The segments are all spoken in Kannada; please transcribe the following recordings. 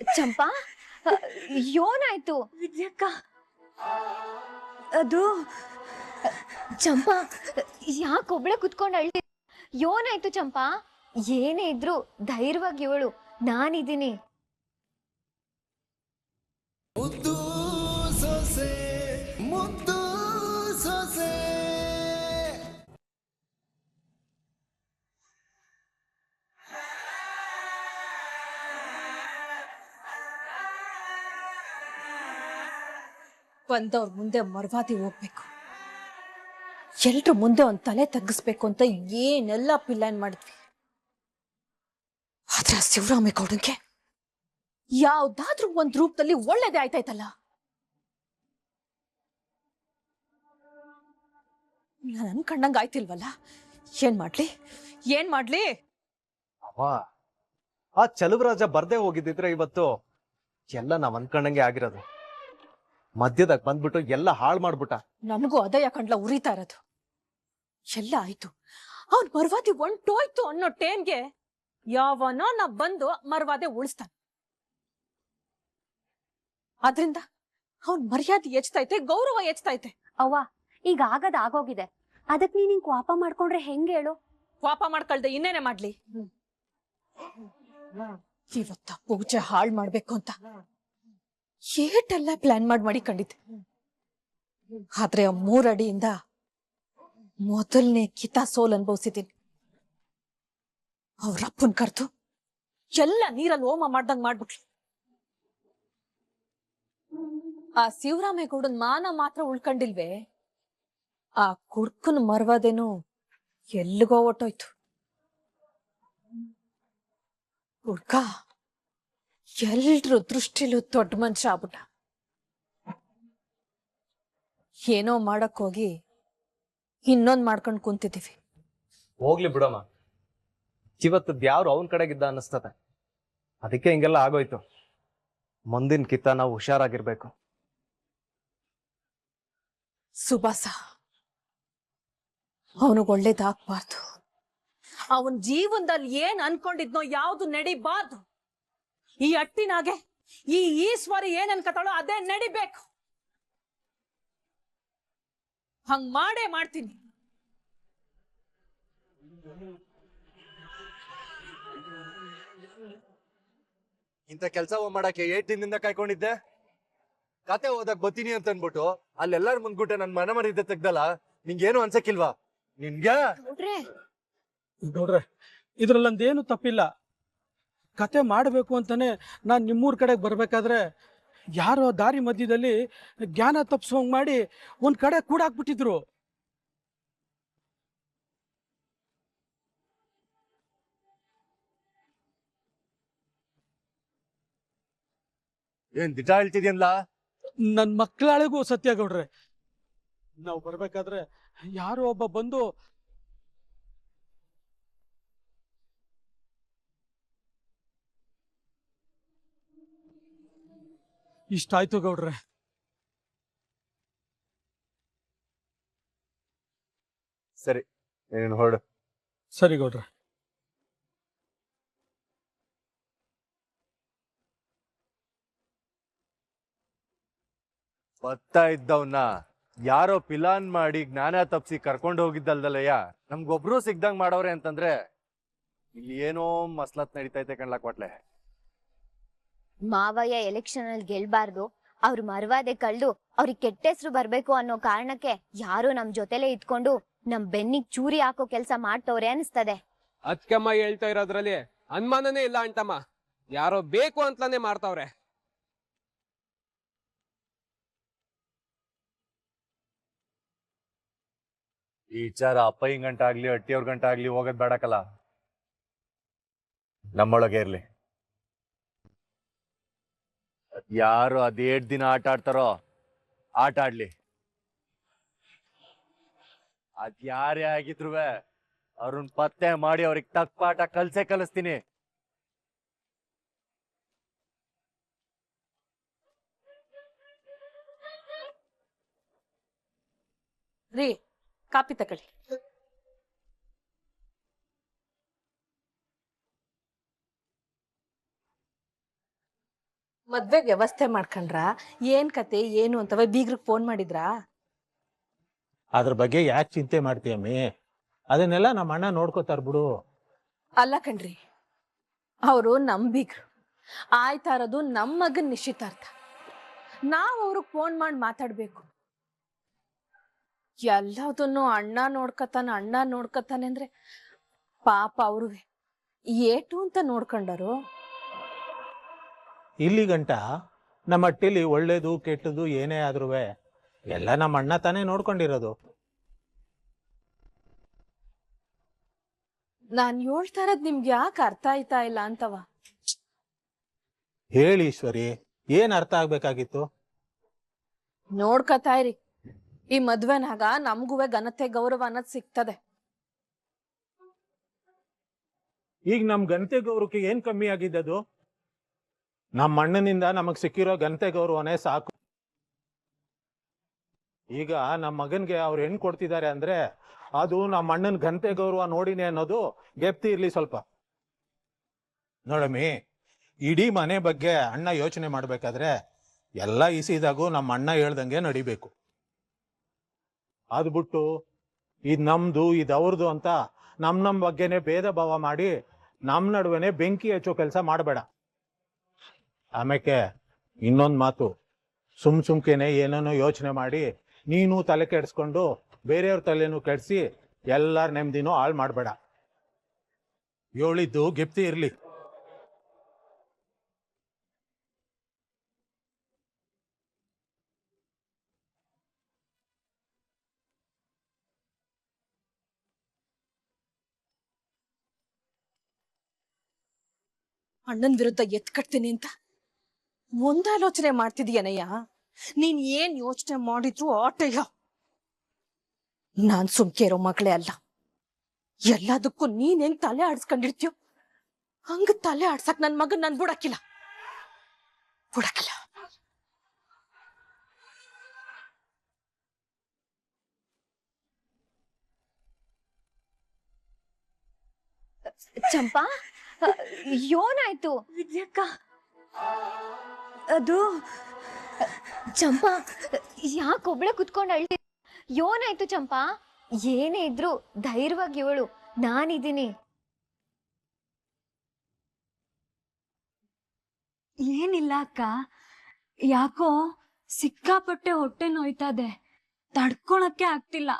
ಚಂಪಾ ಏನಾಯ್ತು? ವಿದ್ಯಕ್ಕ ಅದು ಚಂಪಾ ಯಾಕೊಬ್ಳೆ ಕುತ್ಕೊಂಡು ಅಳ್ತಿ? ಏನಾಯ್ತು ಚಂಪಾ? ಏನೇ ಇದ್ರು ಧೈರ್ಯವಾಗಿ ಹೇಳು, ನಾನಿದ್ದೀನಿ. ಮುದ್ದು ಸೊಸೆ ಮುದ್ದು ಸೊಸೆ. ಬಂದವ್ರ ಮುಂದೆ ಮರ್ವಾದಿ ಹೋಗ್ಬೇಕು, ಎಲ್ರ ಮುಂದೆ ಒಂದ್ ತಲೆ ತಗ್ಗಿಸ್ಬೇಕು ಅಂತ ಏನೆಲ್ಲ ಪ್ಲಾನ್ ಮಾಡಿದ್ವಿ. ಆದ್ರೆ ಶಿವರಾಮೇಗೌಡನ್ಗೆ ಯಾವ್ದಾದ್ರೂ ಒಂದ್ ರೂಪದಲ್ಲಿ ಒಳ್ಳೇದೇ ಆಯ್ತಾಯ್ತಲ್ಲ. ನಾನು ಅನ್ಕಂಡಂಗ ಆಯ್ತಿಲ್ವಲ್ಲ. ಏನ್ ಮಾಡ್ಲಿ? ಅವ ಆ ಚಲುವರಾಜ ಬರ್ದೇ ಹೋಗಿದ್ದಿದ್ರೆ ಇವತ್ತು ಎಲ್ಲ ನಾವ್ ಅನ್ಕೊಂಡಂಗೆ ಆಗಿರೋದು. ಮಧ್ಯದಾಗ ಬಂದ್ಬಿಟ್ಟು ಎಲ್ಲ ಹಾಳು ಮಾಡ್ಬಿಟ್ಟ. ನನಗೂ ಅದಯ ಕಂಡ್ಲ ಉರಿತಾ ಇರೋದು. ಎಲ್ಲ ಆಯ್ತು, ಅವ್ನ್ ಮರ್ವಾದಿ ಹೊಂಟೋಯ್ತು ಅನ್ನೋ ಟೈಮ್ಗೆ ಯಾವನೋ ನಾ ಬಂದು ಮರ್ವಾದೆ ಉಳಿಸ್ತಾನೆ. ಆದ್ರಿಂದ ಅವನ್ ಮರ್ಯಾದೆ ಹೆಚ್ಚತೈತೆ, ಗೌರವ ಹೆಚ್ಚತೈತೆ. ಅವ್ವ, ಈಗ ಆಗದ್ ಆಗೋಗಿದೆ, ಅದಕ್ ನೀನ್ ಹಿಂಗ್ ಕೋಪ ಮಾಡ್ಕೊಂಡ್ರೆ ಹೆಂಗ್ ಹೇಳು? ಪಾಪ ಮಾಡ್ಕೊಳ್ದೆ ಇನ್ನೇನೆ ಮಾಡ್ಲಿ? ಇವತ್ತ ಪೂಜೆ ಹಾಳ್ ಮಾಡ್ಬೇಕು ಅಂತ ಏಟೆಲ್ಲ ಪ್ಲಾನ್ ಮಾಡಿ ಕಂಡಿದ್ದೆ. ಆದ್ರೆ ಆ 3 ಅಡಿಯಿಂದ ಮೊದಲನೇ ಕಿತ ಸೋಲ್ ಅನ್ಭವಿಸಿದ್ದೀನಿ. ಅವ್ರಪ್ಪನ್ ಕರ್ದು ಎಲ್ಲ ನೀರಲ್ಲಿ ಹೋಮ ಮಾಡ್ದಂಗ್ ಮಾಡ್ಬಿಟ್ಲು. ಆ ಶಿವರಾಮೇಗೌಡನ್ ಮಾನ ಮಾತ್ರ ಉಳ್ಕೊಂಡಿಲ್ವೇ, ಆ ಕುಡ್ಕನ್ ಮರ್ವಾದೇನು ಎಲ್ಲಿಗೋ ಹೊಟ್ಟೋಯ್ತು. ಹುಡ್ಕ ಎಲ್ರ ದೃಷ್ಟಿಲೂ ದೊಡ್ಡ ಮನುಷ್ಯ ಆಗ್ಬಿಟ್ಟ. ಏನೋ ಮಾಡಕ್ ಹೋಗಿ ಇನ್ನೊಂದ್ ಮಾಡ್ಕೊಂಡ್ ಕುಂತಿದೀವಿ. ಹೋಗ್ಲಿ ಬಿಡಮ್ಮ, ಇವತ್ತದ್ ಯಾರು ಅವನ್ ಕಡೆಗಿದ್ದ ಅನ್ನಿಸ್ತದೆ. ಅದಕ್ಕೆ ಹಿಂಗೆಲ್ಲ ಆಗೋಯ್ತು. ಮುಂದಿನ ಕಿತ್ತ ನಾವು ಹುಷಾರಾಗಿರ್ಬೇಕು. ಸುಭಾಸ ಅವನಿಗೆ ಒಳ್ಳೇದಾಗ್ಬಾರ್ದು. ಅವನ್ ಜೀವನದಲ್ಲಿ ಏನ್ ಅನ್ಕೊಂಡಿದ್ನೋ ಯಾವ್ದು ನಡಿಬಾರ್ದು. ಈ ಅಟ್ಟಿನಾಗೆ ಈ ಈಶ್ವರಿ ಏನ್ ಅನ್ಕತಾಳೋ ಅದೇ ನಡಿಬೇಕು. ಹಂಗ್ ಮಾಡೇ ಮಾಡ್ತೀನಿ. ಇಂಥ ಕೆಲಸ ಮಾಡಕ್ಕೆ 8 ದಿನದಿಂದ ಕಾಯ್ಕೊಂಡಿದ್ದೆ. ಕತೆ ಓದಕ್ ಬತ್ತೀನಿ ಅಂತ ಅನ್ಬಿಟ್ಟು ಅಲ್ಲೆಲ್ಲಾರು ಮುಂದ್ಬಿಟ್ಟೆ ನನ್ ಮನ ಮರಿದ್ದೆ ತೆಗ್ದಲ್ಲ. ನಿಂಗೇನು ಅನ್ಸಕ್ಕಿಲ್ವಾ? ನಿನ್ಗೆ ನೋಡ್ರೆ, ಇದ್ರಲ್ಲೊಂದೇನು ತಪ್ಪಿಲ್ಲ. ಕತೆ ಮಾಡಬೇಕು ಅಂತಾನೆ ನಾನು ನಿಮ್ಮೂರ್ ಕಡೆಗೆ ಬರ್ಬೇಕಾದ್ರೆ ಯಾರೋ ದಾರಿ ಮಧ್ಯದಲ್ಲಿ ಜ್ಞಾನ ತಪ್ಪಿಸೋಂಗ್ ಮಾಡಿ ಒಂದ್ ಕಡೆ ಕೂಡಾಕ್ಬಿಟ್ಟಿದ್ರು. ಏನ್ ದಿಟ ಹೇಳ್ತಿದ್ಯಲ್ಲ? ನನ್ ಮಕ್ಕಳಾಳಿಗೂ ಸತ್ಯ ಗೌಡ್ರೆ, ನಾವು ಬರ್ಬೇಕಾದ್ರೆ ಯಾರೋ ಒಬ್ಬ ಬಂದು ಇಷ್ಟಾಯ್ತು ಗೌಡ್ರೆ. ಸರಿ, ನೀನು ಹೊರಡು. ಸರಿ ಗೌಡ್ರೆ. ಬರ್ತಾ ಇದ್ದವನ್ನ ಯಾರೋ ಪಿಲಾನ್ ಮಾಡಿ ಜ್ಞಾನ ತಪ್ಸಿ ಕರ್ಕೊಂಡು ಹೋಗಿದ್ದಲ್ದಲ್ಲಯ್ಯ, ನಮ್ಗೊಬ್ರು ಸಿಗ್ದಂಗ್ ಮಾಡವ್ರೆ ಅಂತಂದ್ರೆ ಇಲ್ಲಿ ಏನೋ ಮಸ್ಲತ್ ನಡೀತೈತೆ ಕಣ್ಲಕ್ ಕೊಟ್ಲೆ. ಮಾವಯ್ಯ ಎಲೆಕ್ಷನ್ ಅಲ್ಲಿ ಗೆಲ್ಬಾರ್ದು, ಅವ್ರ ಮರ್ವಾದೆ ಕಳ್ದು ಅವ್ರಿಗೆ ಕೆಟ್ಟ ಹೆಸರು ಬರ್ಬೇಕು ಅನ್ನೋ ಕಾರಣಕ್ಕೆ ಯಾರೋ ನಮ್ ಜೊತೆಲೆ ಇದ್ಕೊಂಡು ನಮ್ ಬೆನ್ನಿಗ್ ಚೂರಿ ಹಾಕೋ ಕೆಲ್ಸ ಮಾಡ್ತವ್ರೆ ಅನಿಸ್ತದೆ. ಅದ್ಕಮ್ಮ ಹೇಳ್ತಾ ಇರೋದ್ರಲ್ಲಿ ಅನುಮಾನನೇ ಇಲ್ಲ ಅಂಟಮ್ಮ. ಯಾರೋ ಬೇಕು ಅಂತಲೇ ಮಾಡ್ತಾವ್ರೆ. ಈ ವಿಚಾರ ಅಪ್ಪಯ್ಯನ್ ಗಂಟ ಆಗ್ಲಿ ಅಟ್ಟಿಯವ್ರ ಗಂಟ ಆಗ್ಲಿ ಹೋಗೋದ್ ಬೇಡಕಲ್ಲ, ನಮ್ಮೊಳಗೆ ಇರ್ಲಿ. ಯಾರು ಅದೇಟ್ ದಿನ ಆಟ ಆಡ್ತಾರೋ ಆಟ ಆಡ್ಲಿ. ಅದ್ಯಾರೇ ಆಗಿದ್ರು ಅವ್ರನ್ನ ಪತ್ತೆ ಮಾಡಿ ಅವ್ರಿಗೆ ತಕ್ಕ ಪಾಠ ಕಲಿಸ್ತೀನಿ. ರೀ, ಕಾಪಿ ತಗೊಳ್ಳಿ. ಮದ್ವೆಗ್ ವ್ಯವಸ್ಥೆ ಮಾಡ್ಕೊಂಡ್ರ? ಏನ್ ಕತೆ ಏನು ಅಂತವ ಬೀಗ್ರಿಗೆ ಫೋನ್ ಮಾಡಿದ್ರಾ? ಅದ್ರ ಬಗ್ಗೆ ಯಾಕೆ ಚಿಂತೆ ಮಾಡ್ತೀಯಮ್ಮಿ? ಅದನ್ನೆಲ್ಲ ನಮ್ಮ ಅಣ್ಣ ನೋಡ್ಕೋತಾರ ಬಿಡು. ಅಲ್ಲ ಕಣ್ರಿ, ಅವರು ನಮ್ ಬೀಗ್ರು. ಆಯ್ತಾ ಇರೋದು ನಮ್ ಮಗನ್ ನಿಶ್ಚಿತಾರ್ಥ. ನಾವ್ ಅವ್ರಿಗೆ ಫೋನ್ ಮಾಡಿ ಮಾತಾಡ್ಬೇಕು. ಎಲ್ಲದನ್ನು ಅಣ್ಣ ನೋಡ್ಕತಾನೆ ಅಂದ್ರೆ ಪಾಪ ಅವ್ರಿಗೆ ಏಟು ಅಂತ ನೋಡ್ಕೊಂಡರು. ಇಲ್ಲಿ ಗಂಟ ನಮ್ಮ ಅಟ್ಟಿಲಿ ಒಳ್ಳೇದು ಕೆಟ್ಟದು ಏನೇ ಆದ್ರೂ ಎಲ್ಲ ನಮ್ಮ ಅಣ್ಣ ತಾನೇ ನೋಡ್ಕೊಂಡಿರೋದು. ನಾನ್ ಹೇಳ್ತಾ ಇರೋದ್ ನಿಮ್ಗೆ ಯಾಕೆ ಅರ್ಥ ಆಯ್ತಾ ಇಲ್ಲ ಅಂತವ? ಹೇಳಿ ಈಶ್ವರಿ, ಏನ್ ಅರ್ಥ ಆಗ್ಬೇಕಾಗಿತ್ತು? ನೋಡ್ಕತಾ ಇರಿ, ಈ ಮದ್ವೆನಾಗ ನಮ್ಗುವೆ ಘನತೆ ಗೌರವ ಅನ್ನೋದ್ ಸಿಗ್ತದೆ. ಈಗ ನಮ್ ಘನತೆ ಗೌರವಕ್ಕೆ ಏನ್ ಕಮ್ಮಿ ಆಗಿದ್ದದು? ನಮ್ಮ ಅಣ್ಣನಿಂದ ನಮಗ್ ಸಿಕ್ಕಿರೋ ಘನತೆ ಗೌರವನೇ ಸಾಕು. ಈಗ ನಮ್ಮ ಮಗನ್ಗೆ ಅವ್ರು ಹೆಣ್ ಕೊಡ್ತಿದ್ದಾರೆ ಅಂದ್ರೆ ಅದು ನಮ್ಮ ಅಣ್ಣನ ಘನತೆ ಗೌರವ ನೋಡಿನೇ ಅನ್ನೋದು ಗೆಪ್ತಿ ಇರ್ಲಿ ಸ್ವಲ್ಪ. ನೋಡಮ್ಮಿ, ಇಡೀ ಮನೆ ಬಗ್ಗೆ ಅಣ್ಣ ಯೋಚನೆ ಮಾಡ್ಬೇಕಾದ್ರೆ ಎಲ್ಲ ಇಸಿದಾಗೂ ನಮ್ಮ ಅಣ್ಣ ಹೇಳ್ದಂಗೆ ನಡಿಬೇಕು. ಅದು ಬಿಟ್ಟು ಇದ್ ನಮ್ದು ಇದ್ ಅವ್ರದ್ದು ಅಂತ ನಮ್ ಬಗ್ಗೆನೆ ಭೇದ ಭಾವ ಮಾಡಿ ನಮ್ ನಡುವೆನೆ ಬೆಂಕಿ ಹಚ್ಚೋ ಕೆಲಸ ಮಾಡಬೇಡ. ಆಮೇಲೆ ಇನ್ನೊಂದ್ ಮಾತು, ಸುಮ್ಕೆನೆ ಏನೇನೋ ಯೋಚನೆ ಮಾಡಿ ನೀನು ತಲೆ ಕೆಡಿಸ್ಕೊಂಡು ಬೇರೆಯವ್ರ ತಲೆನೂ ಕೆಡಿಸಿ ಎಲ್ಲಾರ ನೆಮ್ಮದಿನೂ ಹಾಳು ಮಾಡಬೇಡ. ಹೇಳಿದ್ದು ಗೆಪ್ತಿ ಇರ್ಲಿ. ಅಣ್ಣನ್ ವಿರುದ್ಧ ಎತ್ಕಟ್ತೀನಿ ಅಂತ ಒಂದಾಲೋಚನೆ ಮಾಡ್ತಿದೀಯನಯ್ಯ. ನೀನ್ ಏನ್ ಯೋಚನೆ ಮಾಡಿದ್ರು ಆಟಯ್ಯ. ನಾನ್ ಸುಮ್ಕೆ ಇರೋ ಮಗಳೇ ಅಲ್ಲ. ಎಲ್ಲದಕ್ಕೂ ನೀನ್ ಹೆಂಗ್ ತಲೆ ಆಡ್ಸ್ಕೊಂಡಿರ್ತೀಯೋ ಹಂಗ ತಲೆ ಆಡ್ಸಕ್ ನನ್ ಮಗನ್ ನನ್ ಬಿಡಕ್ಕಿಲ್ಲ. ಚಂಪಾ, ಏನಾಯ್ತು? ವಿದ್ಯಕ್ಕ, ಅದು ಚಂಪಾ, ಯಾಕೊಬ್ಳೆ ಕುತ್ಕೊಂಡು ಅಳ್ತಿ? ಏನಾಯ್ತು ಚಂಪಾ? ಏನೇ ಇದ್ರು ಧೈರ್ಯವಾಗಿ ಹೇಳು, ನಾನಿದ್ದೀನಿ. ಏನಿಲ್ಲ ಅಕ್ಕ, ಯಾಕೋ ಸಿಕ್ಕಾಪಟ್ಟೆ ಹೊಟ್ಟೆ ನೋಯ್ತದೆ, ತಡ್ಕೊಳಕ್ಕೆ ಆಗ್ತಿಲ್ಲ,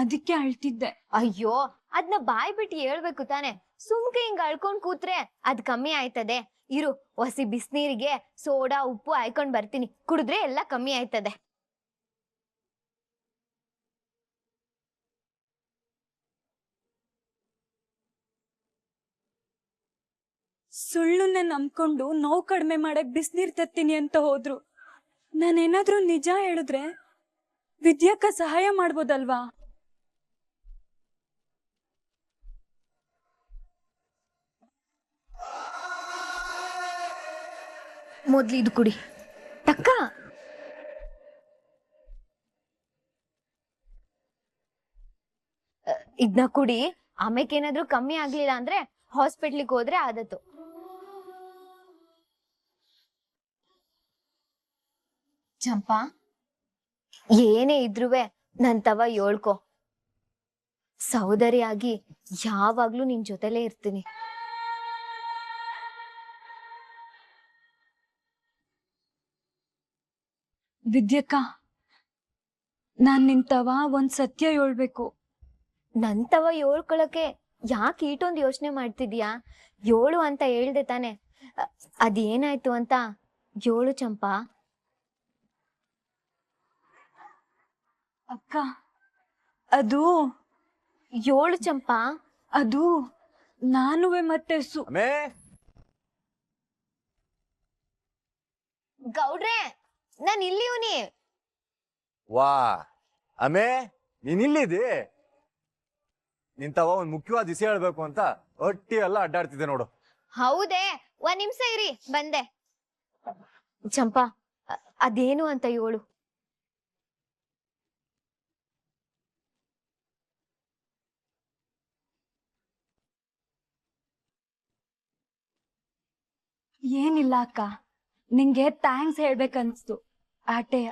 ಅದಕ್ಕೆ ಅಳ್ತಿದ್ದೆ. ಅಯ್ಯೋ, ಅದ್ನ ಬಾಯ್ ಬಿಟ್ಟು ಹೇಳ್ಬೇಕು ತಾನೆ. ಸುಮ್ಕೆ ಹಿಂಗ್ ಅಳ್ಕೊಂಡ್ ಕೂತ್ರೆ ಅದ್ ಕಮ್ಮಿ ಆಯ್ತದೆ. ಇರು, ಹೊಸಿ ಬಿಸ್ನೀರಿಗೆ ಸೋಡಾ ಉಪ್ಪು ಹಾಕೊಂಡ್ ಬರ್ತೀನಿ, ಕುಡಿದ್ರೆ ಎಲ್ಲ ಕಮ್ಮಿ ಆಯ್ತದೆ. ಸುಳ್ಳನ್ನ ನಂಬ್ಕೊಂಡು ನೋವು ಕಡಿಮೆ ಮಾಡಕ್ ಬಿಸ್ನೀರ್ ತತ್ತೀನಿ ಅಂತ ಹೋದ್ರು. ನಾನೇನಾದ್ರೂ ನಿಜ ಹೇಳಿದ್ರೆ ವಿದ್ಯಕ್ಕ ಸಹಾಯ ಮಾಡ್ಬೋದಲ್ವಾ? ಮೊದ್ಲು ಇದು ಕುಡಿ ತಕ್ಕ. ಇದನ್ನ ಕುಡಿ, ಆಮೇಕೇನಾದ್ರೂ ಕಮ್ಮಿ ಆಗ್ಲಿಲ್ಲ ಅಂದ್ರೆ ಹಾಸ್ಪಿಟ್ಲಿಗೆ ಹೋದ್ರೆ ಆದತ್ತು. ಚಂಪಾ, ಏನೇ ಇದ್ರುವೆ ನನ್ ತವ ಹೇಳ್ಕೊ. ಸಹೋದರಿಯಾಗಿ ಯಾವಾಗ್ಲೂ ನಿನ್ ಜೊತೆಲೇ ಇರ್ತೀನಿ. ವಿದ್ಯಕ್ಕ, ನಾನ್ ನಿಂತವ ಒಂದ್ ಸತ್ಯ ಹೇಳ್ಬೇಕು. ನಂತವ ಹೇಳ್ಕೊಳಕ್ಕೆ ಯಾಕೆ ಈಟೊಂದು ಯೋಚನೆ ಮಾಡ್ತಿದ್ಯಾ? ಏಳು ಅಂತ ಹೇಳ್ದೆ ತಾನೆ. ಅದೇನಾಯ್ತು ಅಂತ ಏಳು ಚಂಪಾ. ಅಕ್ಕ, ಅದು ಏಳು ಚಂಪಾ. ಅದು ನಾನುವೆ ಮತ್ತೆ ಗೌಡ್ರೆ, ನಾನ್ ಇಲ್ಲಿವ್ನಿ. ವಾ ಅಮೇ, ನೀನ್ ಇಲ್ಲಿದಿ? ನಿಂತವ ಒಂದ್ ಮುಖ್ಯವಾದ ವಿಷಯ ಹೇಳ್ಬೇಕು ಅಂತ ಒಟ್ಟಿ ಎಲ್ಲ ಅಡ್ಡಾಡ್ತಿದ್ದೆ ನೋಡು. ಹೌದೇ, ಒಂದ್ ನಿಮಿಷ ಇರಿ, ಬಂದೆ. ಚಂಪಾ, ಅದೇನು ಅಂತ ಹೇಳು. ಏನಿಲ್ಲ ಅಕ್ಕ, ನಿಂಗೆ ಥ್ಯಾಂಕ್ಸ್ ಹೇಳ್ಬೇಕನ್ಸ್ತು. ಆಟೆಯ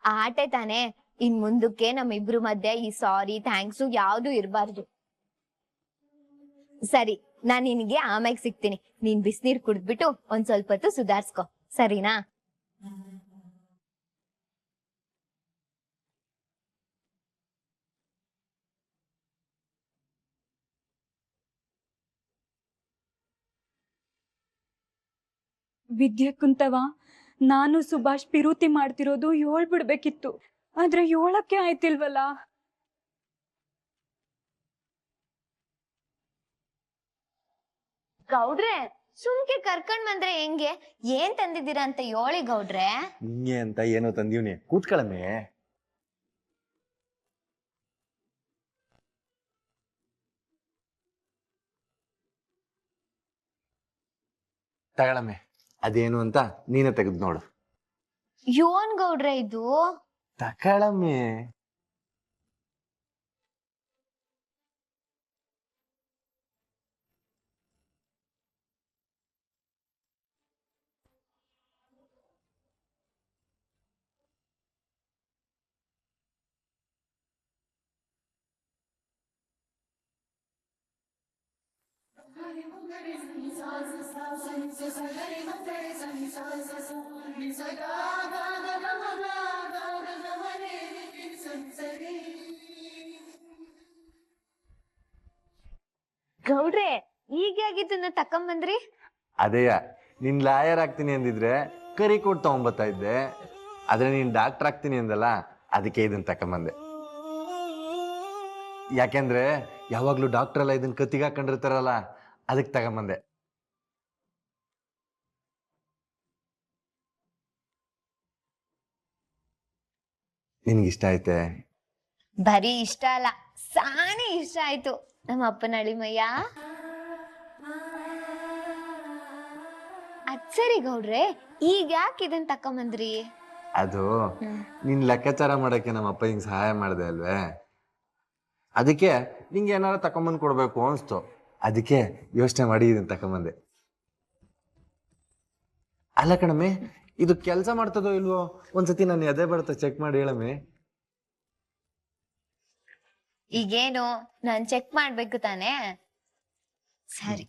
ಆಟೆ ತಾನೇ. ಇನ್ ಮುಂದಕ್ಕೆ ನಮ್ಮಿಬ್ರು ಮಧ್ಯೆ ಈ ಸಾರಿ ಥ್ಯಾಂಕ್ಸು ಯಾವ್ದು ಇರಬಾರ್ದು. ಸರಿ, ನಾನ್ ನಿನಗೆ ಆಮ್ಯಾಗ ಸಿಗ್ತೀನಿ. ನೀನ್ ಬಿಸ್ನೀರ್ ಕುಡ್ದ್ಬಿಟ್ಟು ಒಂದ್ ಸ್ವಲ್ಪ ಹೊತ್ತು ಸುಧಾರ್ಸ್ಕೊ, ಸರಿನಾ? ವಿದ್ಯೆ ಕುಂತವ, ನಾನು ಸುಭಾಷ್ ಪಿರೂತಿ ಮಾಡ್ತಿರೋದು ಹೇಳ್ಬಿಡ್ಬೇಕಿತ್ತು, ಆದ್ರೆ ಹೇಳಕ್ಕೆ ಆಯ್ತಿಲ್ವಲ್ಲ. ಗೌಡ್ರೆ, ಸುಮ್ಕೆ ಕರ್ಕೊಂಡ್ ಬಂದ್ರೆ ಹೆಂಗೆ? ಏನ್ ತಂದಿದ್ದೀರಾ ಅಂತ ಹೇಳಿ ಗೌಡ್ರೆ. ನಿಂಗೆ ಅಂತ ಏನೋ ತಂದೀವ್ನಿ, ಕೂತ್ಕೊಳ್ಳಮ್ಮೆ. ತಗೊಳಮ್ಮೆ, ಅದೇನು ಅಂತ ನೀನೇ ತೆಗೆದು ನೋಡು. ಯೋನ್ ಗೌಡ್ರೆ ಇದು? ತಗೊಳಮ್ಮೆ. ಗೌಡ್ರೆ, ಈಗ ಆಗಿದ್ದನ್ನ ತಕೊಂಬಂದ್ರಿ? ಅದೇಯ, ನೀನ್ ಲಾಯರ್ ಆಗ್ತೀನಿ ಅಂದಿದ್ರೆ ಕರಿ ಕೊಟ್ಟು ತಗೊಂಬತ್ತಾ ಇದ್ದೆ. ಆದ್ರೆ ನೀನ್ ಡಾಕ್ಟರ್ ಆಗ್ತೀನಿ ಅಂದಲ್ಲ, ಅದಕ್ಕೆ ಇದನ್ನ ತಕೊಂಬಂದೆ. ಯಾಕೆಂದ್ರೆ ಯಾವಾಗ್ಲೂ ಡಾಕ್ಟರ್ ಎಲ್ಲ ಇದನ್ನ ಕತ್ತಿಗೆ ಹಾಕೊಂಡಿರ್ತಾರಲ್ಲ, ಅದಕ್ಕೆ ತಗೊಂಬಂದೆ. ನಿನ್ಗಿಷ್ಟ ಐತೆ? ಬರೀ ಇಷ್ಟ ಅಲ್ಲ, ಸಾನೇ ಇಷ್ಟ ಆಯ್ತು ನಮ್ಮ ಅಪ್ಪನ ಅಳಿಮಯ್ಯ. ಅದ್ ಸರಿ ಗೌಡ್ರೆ, ಈಗ ಯಾಕೆ ಇದನ್ ತಕೊಂಬಂದ್ರಿ? ಅದು ನಿನ್ ಲೆಕ್ಕಾಚಾರ ಮಾಡಕ್ಕೆ ನಮ್ಮ ಅಪ್ಪ ಹಿಂಗ್ ಸಹಾಯ ಮಾಡ್ದೆ ಅಲ್ವೇ, ಅದಕ್ಕೆ ನಿಂಗೆ ಏನಾರ ತಕೊಂಬಂದ್ ಕೊಡ್ಬೇಕು ಅನ್ಸ್ತು. ಅದಕ್ಕೆ ಯೋಚನೆ ಮಾಡಿ ಇದನ್ನ ತಕೊಂಬಂದೆ. ಅಲ್ಲ ಕಣಮ್ಮೆ, ಇದು ಕೆಲಸ ಮಾಡ್ತದೋ ಇಲ್ವೋ ಒಂದ್ಸತಿ ನಾನು ಎದೆ ಬರುತ್ತೆ ಚೆಕ್ ಮಾಡಿ ಹೇಳಮ್ಮೆ. ಈಗೇನು ನಾನ್ ಚೆಕ್ ಮಾಡ್ಬೇಕು ತಾನೇ? ಸರಿ.